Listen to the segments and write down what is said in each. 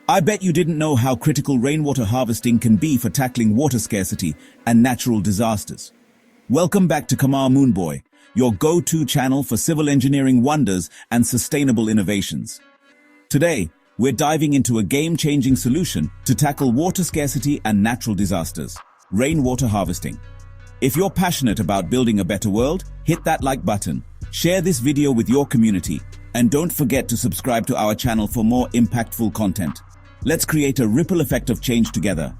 I bet you didn't know how critical rainwater harvesting can be for tackling water scarcity and natural disasters. Welcome back to Qamar Moonboy, your go-to channel for civil engineering wonders and sustainable innovations. Today, we're diving into a game-changing solution to tackle water scarcity and natural disasters: rainwater harvesting. If you're passionate about building a better world, hit that like button, share this video with your community, and don't forget to subscribe to our channel for more impactful content. Let's create a ripple effect of change together.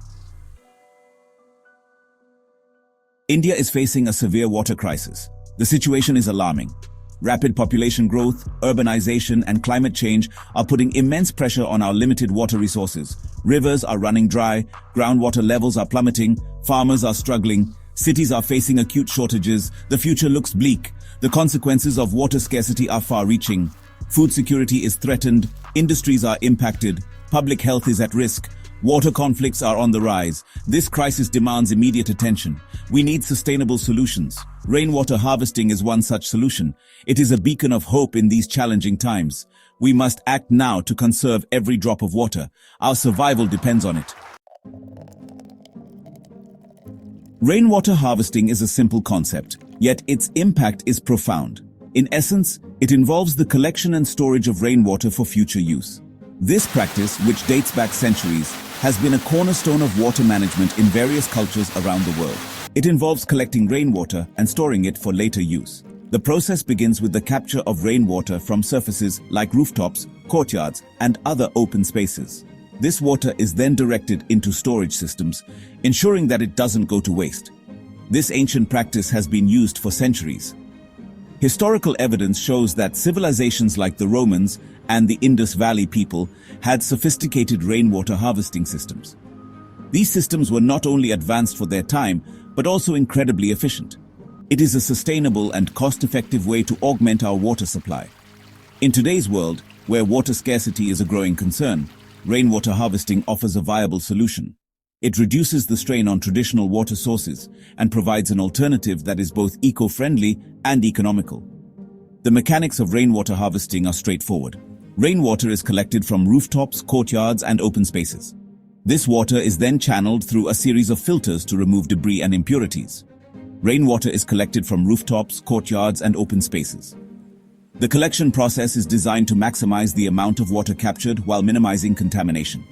India is facing a severe water crisis. The situation is alarming. Rapid population growth, urbanization, and climate change are putting immense pressure on our limited water resources. Rivers are running dry, groundwater levels are plummeting, farmers are struggling, cities are facing acute shortages, the future looks bleak. The consequences of water scarcity are far-reaching. Food security is threatened, industries are impacted, public health is at risk, water conflicts are on the rise. This crisis demands immediate attention. We need sustainable solutions. Rainwater harvesting is one such solution. It is a beacon of hope in these challenging times. We must act now to conserve every drop of water. Our survival depends on it. Rainwater harvesting is a simple concept, yet its impact is profound. In essence, it involves the collection and storage of rainwater for future use. This practice, which dates back centuries, has been a cornerstone of water management in various cultures around the world. It involves collecting rainwater and storing it for later use. The process begins with the capture of rainwater from surfaces like rooftops, courtyards, and other open spaces. This water is then directed into storage systems, ensuring that it doesn't go to waste. This ancient practice has been used for centuries. Historical evidence shows that civilizations like the Romans and the Indus Valley people had sophisticated rainwater harvesting systems. These systems were not only advanced for their time, but also incredibly efficient. It is a sustainable and cost-effective way to augment our water supply. In today's world, where water scarcity is a growing concern, rainwater harvesting offers a viable solution. It reduces the strain on traditional water sources and provides an alternative that is both eco-friendly and economical. The mechanics of rainwater harvesting are straightforward. Rainwater is collected from rooftops, courtyards, and open spaces. This water is then channeled through a series of filters to remove debris and impurities. Rainwater is collected from rooftops, courtyards, and open spaces. The collection process is designed to maximize the amount of water captured while minimizing contamination.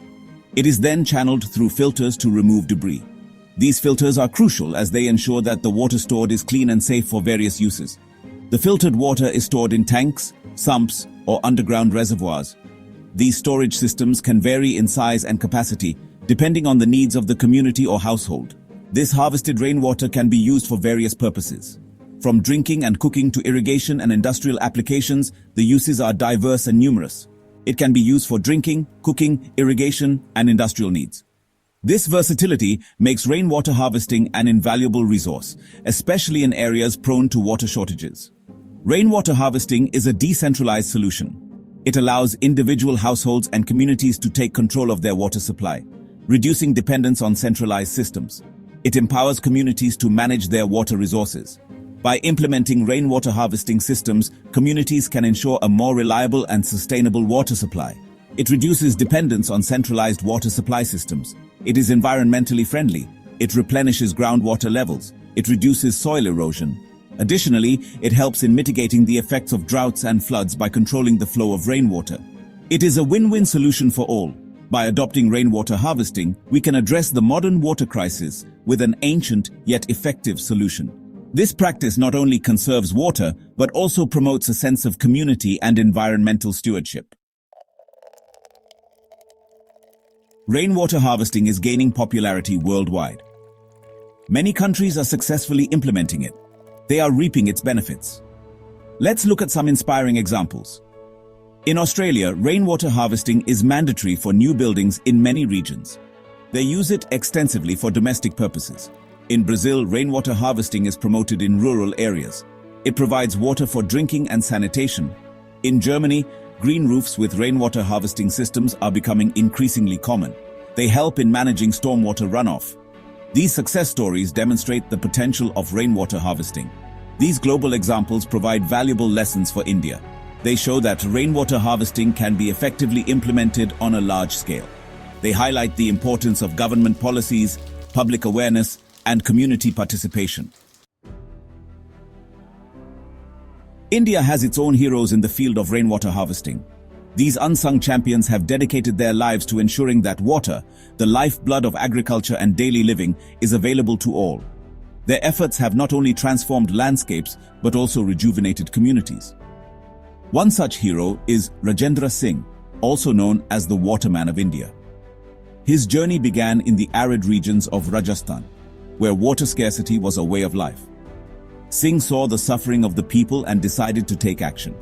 It is then channeled through filters to remove debris. These filters are crucial as they ensure that the water stored is clean and safe for various uses. The filtered water is stored in tanks, sumps, or underground reservoirs. These storage systems can vary in size and capacity, depending on the needs of the community or household. This harvested rainwater can be used for various purposes. From drinking and cooking to irrigation and industrial applications, the uses are diverse and numerous. It can be used for drinking, cooking, irrigation, and industrial needs. This versatility makes rainwater harvesting an invaluable resource, especially in areas prone to water shortages. Rainwater harvesting is a decentralized solution. It allows individual households and communities to take control of their water supply, reducing dependence on centralized systems. It empowers communities to manage their water resources. By implementing rainwater harvesting systems, communities can ensure a more reliable and sustainable water supply. It reduces dependence on centralized water supply systems. It is environmentally friendly. It replenishes groundwater levels. It reduces soil erosion. Additionally, it helps in mitigating the effects of droughts and floods by controlling the flow of rainwater. It is a win-win solution for all. By adopting rainwater harvesting, we can address the modern water crisis with an ancient yet effective solution. This practice not only conserves water, but also promotes a sense of community and environmental stewardship. Rainwater harvesting is gaining popularity worldwide. Many countries are successfully implementing it. They are reaping its benefits. Let's look at some inspiring examples. In Australia, rainwater harvesting is mandatory for new buildings in many regions. They use it extensively for domestic purposes. In Brazil, rainwater harvesting is promoted in rural areas. It provides water for drinking and sanitation. In Germany, green roofs with rainwater harvesting systems are becoming increasingly common. They help in managing stormwater runoff. These success stories demonstrate the potential of rainwater harvesting. These global examples provide valuable lessons for India. They show that rainwater harvesting can be effectively implemented on a large scale. They highlight the importance of government policies, public awareness, and community participation. India has its own heroes in the field of rainwater harvesting. These unsung champions have dedicated their lives to ensuring that water, the lifeblood of agriculture and daily living, is available to all. Their efforts have not only transformed landscapes but also rejuvenated communities. One such hero is Rajendra Singh, also known as the Waterman of India. His journey began in the arid regions of Rajasthan, where water scarcity was a way of life. Singh saw the suffering of the people and decided to take action.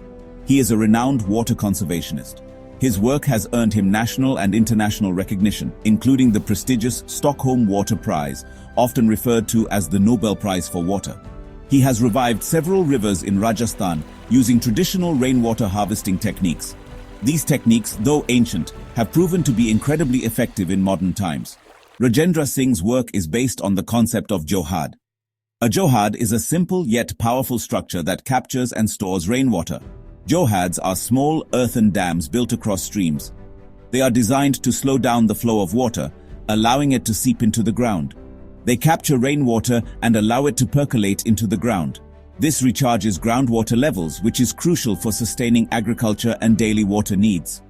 He is a renowned water conservationist. His work has earned him national and international recognition, including the prestigious Stockholm Water Prize, often referred to as the Nobel Prize for Water. He has revived several rivers in Rajasthan using traditional rainwater harvesting techniques. These techniques, though ancient, have proven to be incredibly effective in modern times. Rajendra Singh's work is based on the concept of johad. A johad is a simple yet powerful structure that captures and stores rainwater. Johads are small earthen dams built across streams. They are designed to slow down the flow of water, allowing it to seep into the ground. They capture rainwater and allow it to percolate into the ground. This recharges groundwater levels, which is crucial for sustaining agriculture and daily water needs.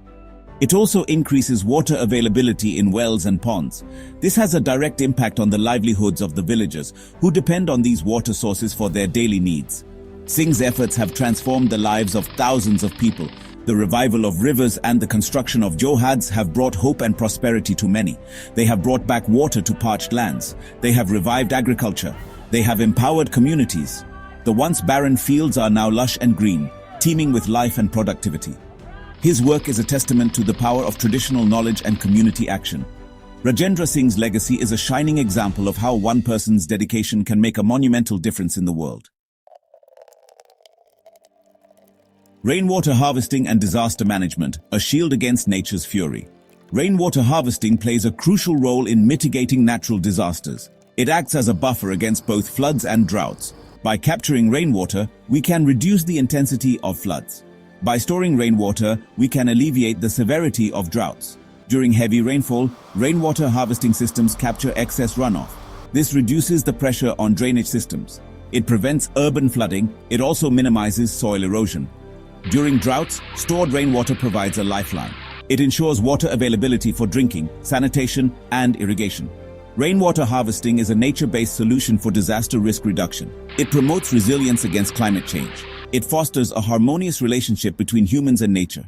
It also increases water availability in wells and ponds. This has a direct impact on the livelihoods of the villagers, who depend on these water sources for their daily needs. Singh's efforts have transformed the lives of thousands of people. The revival of rivers and the construction of johads have brought hope and prosperity to many. They have brought back water to parched lands. They have revived agriculture. They have empowered communities. The once barren fields are now lush and green, teeming with life and productivity. His work is a testament to the power of traditional knowledge and community action. Rajendra Singh's legacy is a shining example of how one person's dedication can make a monumental difference in the world. Rainwater harvesting and disaster management, a shield against nature's fury. Rainwater harvesting plays a crucial role in mitigating natural disasters. It acts as a buffer against both floods and droughts. By capturing rainwater, we can reduce the intensity of floods. By storing rainwater, we can alleviate the severity of droughts. During heavy rainfall, rainwater harvesting systems capture excess runoff. This reduces the pressure on drainage systems. It prevents urban flooding. It also minimizes soil erosion. During droughts, stored rainwater provides a lifeline. It ensures water availability for drinking, sanitation, and irrigation. Rainwater harvesting is a nature-based solution for disaster risk reduction. It promotes resilience against climate change. It fosters a harmonious relationship between humans and nature.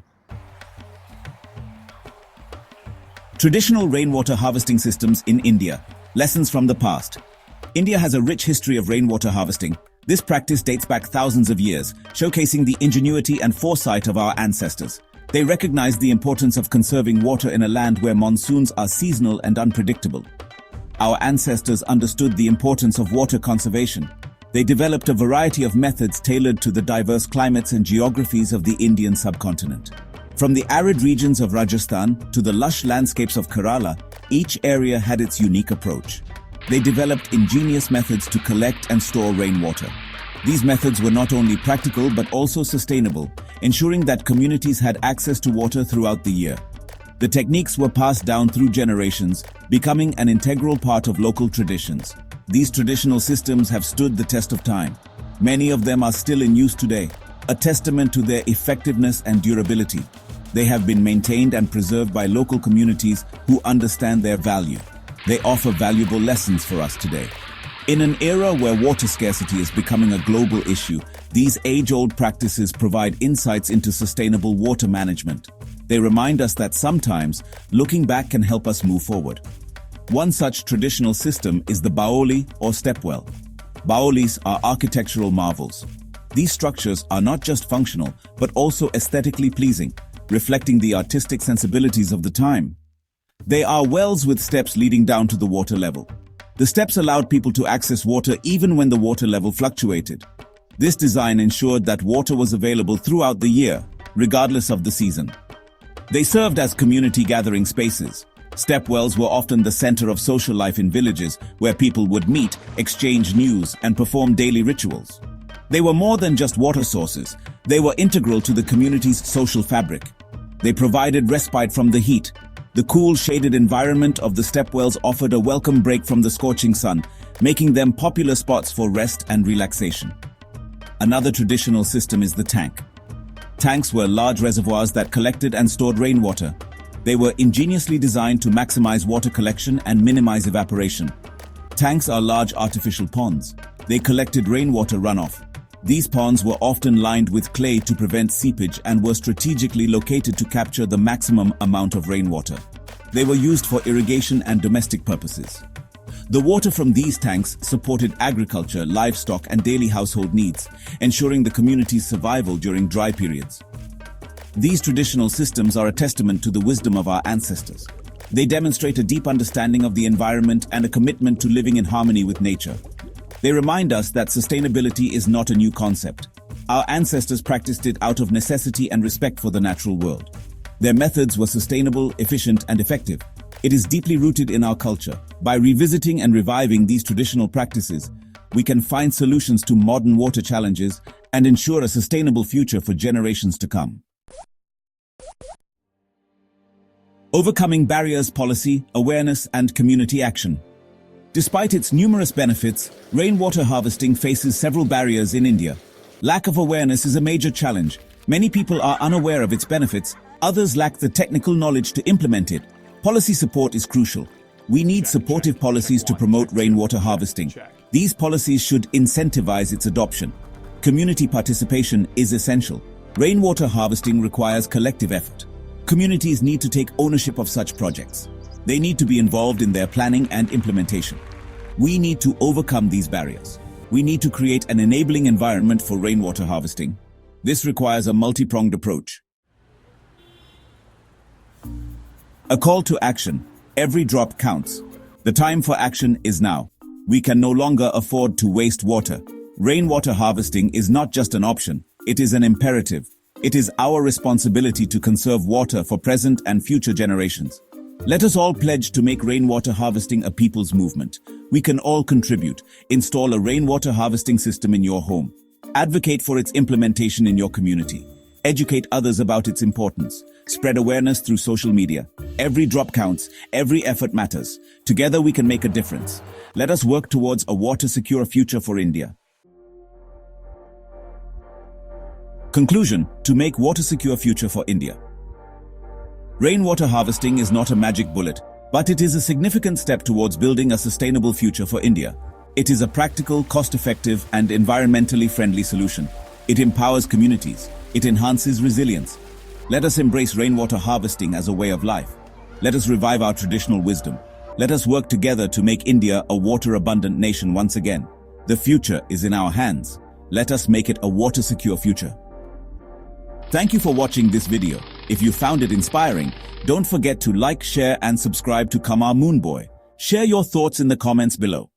Traditional rainwater harvesting systems in India. Lessons from the past. India has a rich history of rainwater harvesting. This practice dates back thousands of years, showcasing the ingenuity and foresight of our ancestors. They recognized the importance of conserving water in a land where monsoons are seasonal and unpredictable. Our ancestors understood the importance of water conservation. They developed a variety of methods tailored to the diverse climates and geographies of the Indian subcontinent. From the arid regions of Rajasthan to the lush landscapes of Kerala, each area had its unique approach. They developed ingenious methods to collect and store rainwater. These methods were not only practical but also sustainable, ensuring that communities had access to water throughout the year. The techniques were passed down through generations, becoming an integral part of local traditions. These traditional systems have stood the test of time. Many of them are still in use today, a testament to their effectiveness and durability. They have been maintained and preserved by local communities who understand their value. They offer valuable lessons for us today. In an era where water scarcity is becoming a global issue, these age-old practices provide insights into sustainable water management. They remind us that sometimes looking back can help us move forward. One such traditional system is the baoli or stepwell. Baolis are architectural marvels. These structures are not just functional but also aesthetically pleasing, reflecting the artistic sensibilities of the time. They are wells with steps leading down to the water level. The steps allowed people to access water even when the water level fluctuated. This design ensured that water was available throughout the year, regardless of the season. They served as community gathering spaces. Stepwells were often the center of social life in villages, where people would meet, exchange news, and perform daily rituals. They were more than just water sources. They were integral to the community's social fabric. They provided respite from the heat, The cool, shaded environment of the stepwells offered a welcome break from the scorching sun, making them popular spots for rest and relaxation. Another traditional system is the tank. Tanks were large reservoirs that collected and stored rainwater. They were ingeniously designed to maximize water collection and minimize evaporation. Tanks are large artificial ponds. They collected rainwater runoff. These ponds were often lined with clay to prevent seepage and were strategically located to capture the maximum amount of rainwater. They were used for irrigation and domestic purposes. The water from these tanks supported agriculture, livestock, and daily household needs, ensuring the community's survival during dry periods. These traditional systems are a testament to the wisdom of our ancestors. They demonstrate a deep understanding of the environment and a commitment to living in harmony with nature. They remind us that sustainability is not a new concept. Our ancestors practiced it out of necessity and respect for the natural world. Their methods were sustainable, efficient, and effective. It is deeply rooted in our culture. By revisiting and reviving these traditional practices, we can find solutions to modern water challenges and ensure a sustainable future for generations to come. Overcoming barriers policy, awareness, and community action. Despite its numerous benefits, rainwater harvesting faces several barriers in India. Lack of awareness is a major challenge. Many people are unaware of its benefits, others lack the technical knowledge to implement it. Policy support is crucial. We need supportive policies to promote rainwater harvesting. These policies should incentivize its adoption. Community participation is essential. Rainwater harvesting requires collective effort. Communities need to take ownership of such projects. They need to be involved in their planning and implementation. We need to overcome these barriers. We need to create an enabling environment for rainwater harvesting. This requires a multi-pronged approach. A call to action. Every drop counts. The time for action is now. We can no longer afford to waste water. Rainwater harvesting is not just an option, it is an imperative. It is our responsibility to conserve water for present and future generations. Let us all pledge to make rainwater harvesting a people's movement. We can all contribute. Install a rainwater harvesting system in your home. Advocate for its implementation in your community. Educate others about its importance. Spread awareness through social media. Every drop counts. Every effort matters. Together we can make a difference. Let us work towards a water-secure future for India. Conclusion: to make water-secure future for India. Rainwater harvesting is not a magic bullet, but it is a significant step towards building a sustainable future for India. It is a practical, cost-effective, and environmentally friendly solution. It empowers communities. It enhances resilience. Let us embrace rainwater harvesting as a way of life. Let us revive our traditional wisdom. Let us work together to make India a water-abundant nation once again. The future is in our hands. Let us make it a water-secure future. Thank you for watching this video. If you found it inspiring, don't forget to like, share, and subscribe to Qamar Moonboy. Share your thoughts in the comments below.